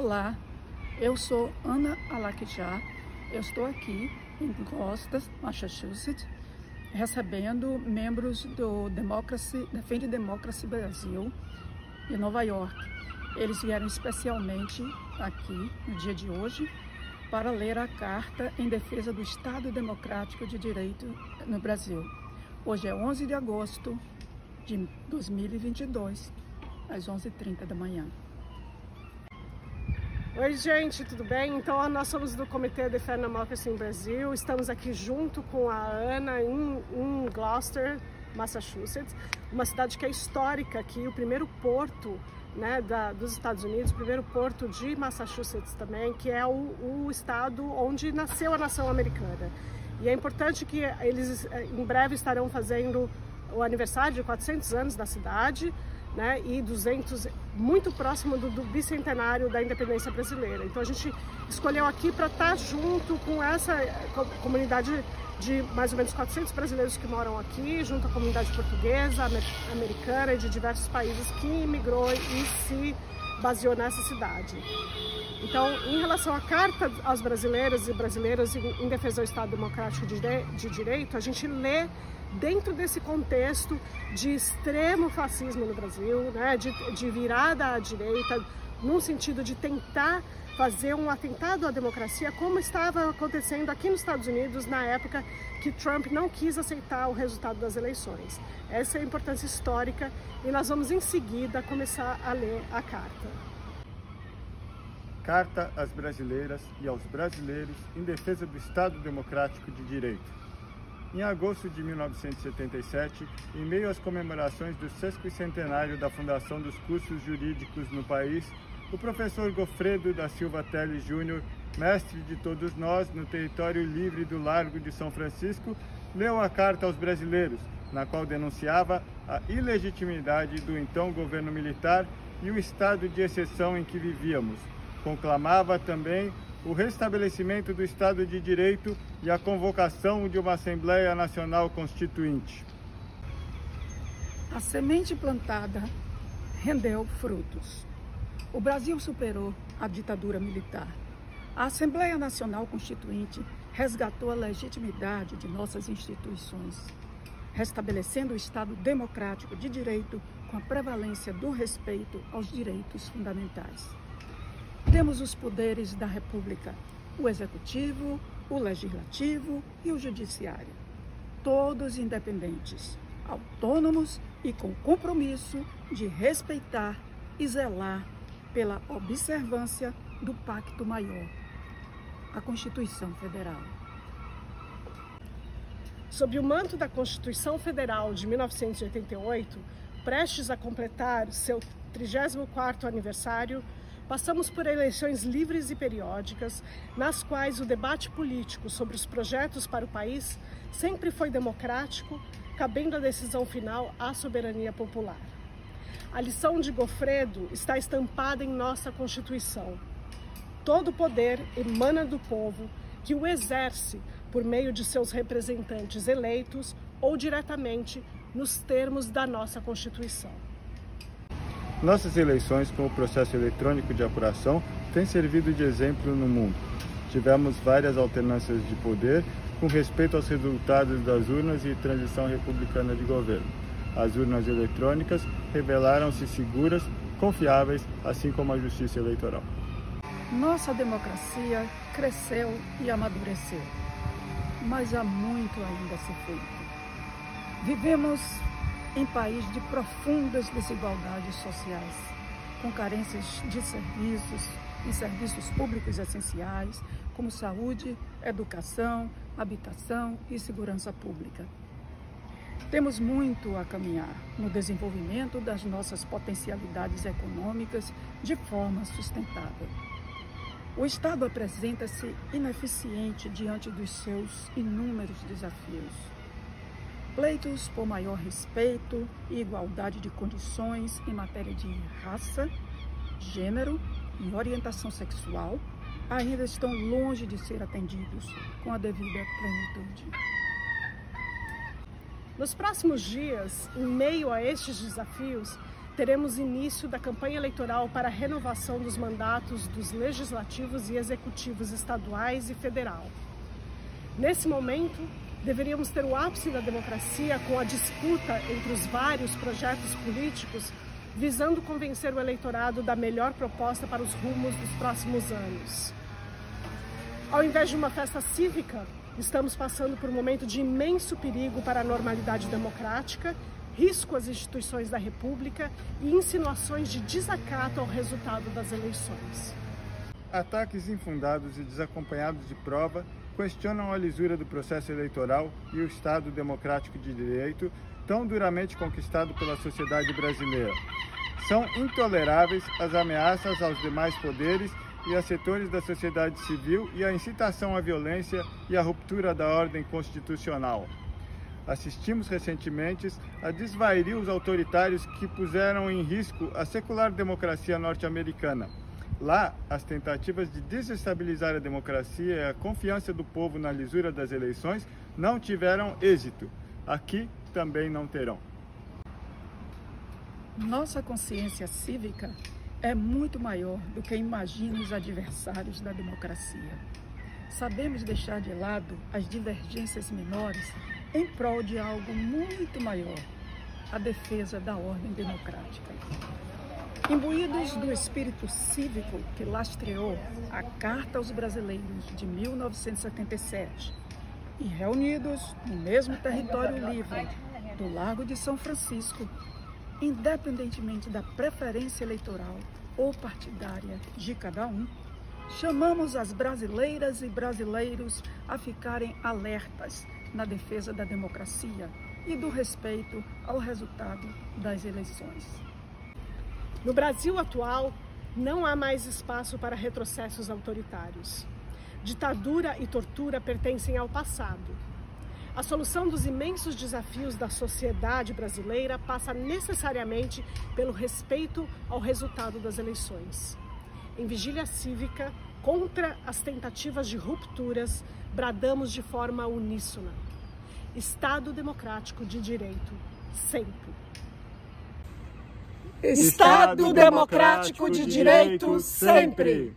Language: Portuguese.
Olá, eu sou Ana Alakijá, eu estou aqui em Gloucester, Massachusetts, recebendo membros do Defende Democracy Brasil de Nova York. Eles vieram especialmente aqui no dia de hoje para ler a Carta em Defesa do Estado Democrático de Direito no Brasil. Hoje é 11 de agosto de 2022, às 11h30 da manhã. Oi gente, tudo bem? Então nós somos do Comitê Defende Democracy Brasil, estamos aqui junto com a Ana em Gloucester, Massachusetts, uma cidade que é histórica aqui, o primeiro porto, né, dos Estados Unidos, o primeiro porto de Massachusetts também, que é o estado onde nasceu a nação americana. E é importante que eles em breve estarão fazendo o aniversário de 400 anos da cidade, né, e 200, muito próximo do bicentenário da independência brasileira. Então a gente escolheu aqui para estar junto com essa comunidade de mais ou menos 400 brasileiros que moram aqui, junto à comunidade portuguesa, americana e de diversos países que imigrou e se baseou nessa cidade. Então, em relação à Carta aos brasileiros e brasileiras em defesa do Estado Democrático de Direito, a gente lê dentro desse contexto de extremo fascismo no Brasil, né, de virada à direita, num sentido de tentar fazer um atentado à democracia, como estava acontecendo aqui nos Estados Unidos na época que Trump não quis aceitar o resultado das eleições. Essa é a importância histórica e nós vamos em seguida começar a ler a carta. Carta às brasileiras e aos brasileiros em defesa do Estado Democrático de Direito. Em agosto de 1977, em meio às comemorações do 60º da fundação dos cursos jurídicos no país, o professor Goffredo da Silva Teles Júnior, mestre de todos nós no território livre do Largo de São Francisco, leu a carta aos brasileiros, na qual denunciava a ilegitimidade do então governo militar e o estado de exceção em que vivíamos. Conclamava também o restabelecimento do Estado de Direito e a convocação de uma Assembleia Nacional Constituinte. A semente plantada rendeu frutos. O Brasil superou a ditadura militar. A Assembleia Nacional Constituinte resgatou a legitimidade de nossas instituições, restabelecendo o Estado democrático de direito com a prevalência do respeito aos direitos fundamentais. Temos os poderes da República, o Executivo, o Legislativo e o Judiciário, todos independentes, autônomos e com compromisso de respeitar e zelar pela observância do Pacto Maior, a Constituição Federal. Sob o manto da Constituição Federal de 1988, prestes a completar seu 34º aniversário, passamos por eleições livres e periódicas, nas quais o debate político sobre os projetos para o país sempre foi democrático, cabendo a decisão final à soberania popular. A lição de Goffredo está estampada em nossa Constituição. Todo poder emana do povo, que o exerce por meio de seus representantes eleitos ou diretamente nos termos da nossa Constituição. Nossas eleições com o processo eletrônico de apuração têm servido de exemplo no mundo. Tivemos várias alternâncias de poder com respeito aos resultados das urnas e transição republicana de governo. As urnas eletrônicas revelaram-se seguras, confiáveis, assim como a justiça eleitoral. Nossa democracia cresceu e amadureceu, mas há muito ainda a ser feito. Vivemos em país de profundas desigualdades sociais, com carências de serviços públicos essenciais, como saúde, educação, habitação e segurança pública. Temos muito a caminhar no desenvolvimento das nossas potencialidades econômicas de forma sustentável. O Estado apresenta-se ineficiente diante dos seus inúmeros desafios. Pleitos por maior respeito e igualdade de condições em matéria de raça, gênero e orientação sexual ainda estão longe de ser atendidos com a devida plenitude. Nos próximos dias, em meio a estes desafios, teremos início da campanha eleitoral para a renovação dos mandatos dos legislativos e executivos estaduais e federal. Nesse momento, deveríamos ter o ápice da democracia com a disputa entre os vários projetos políticos visando convencer o eleitorado da melhor proposta para os rumos dos próximos anos. Ao invés de uma festa cívica, estamos passando por um momento de imenso perigo para a normalidade democrática, risco às instituições da República e insinuações de desacato ao resultado das eleições. Ataques infundados e desacompanhados de prova questionam a lisura do processo eleitoral e o Estado democrático de direito tão duramente conquistado pela sociedade brasileira. São intoleráveis as ameaças aos demais poderes e a setores da sociedade civil e a incitação à violência e à ruptura da ordem constitucional. Assistimos recentemente a desvarios autoritários que puseram em risco a secular democracia norte-americana. Lá, as tentativas de desestabilizar a democracia e a confiança do povo na lisura das eleições não tiveram êxito. Aqui também não terão. Nossa consciência cívica é muito maior do que imaginam os adversários da democracia. Sabemos deixar de lado as divergências menores em prol de algo muito maior, a defesa da ordem democrática. Imbuídos do espírito cívico que lastreou a Carta aos Brasileiros de 1977 e reunidos no mesmo território livre do Largo de São Francisco, independentemente da preferência eleitoral ou partidária de cada um, chamamos as brasileiras e brasileiros a ficarem alertas na defesa da democracia e do respeito ao resultado das eleições. No Brasil atual, não há mais espaço para retrocessos autoritários. Ditadura e tortura pertencem ao passado. A solução dos imensos desafios da sociedade brasileira passa necessariamente pelo respeito ao resultado das eleições. Em vigília cívica, contra as tentativas de rupturas, bradamos de forma uníssona: Estado democrático de direito, sempre. Estado democrático de direito, sempre!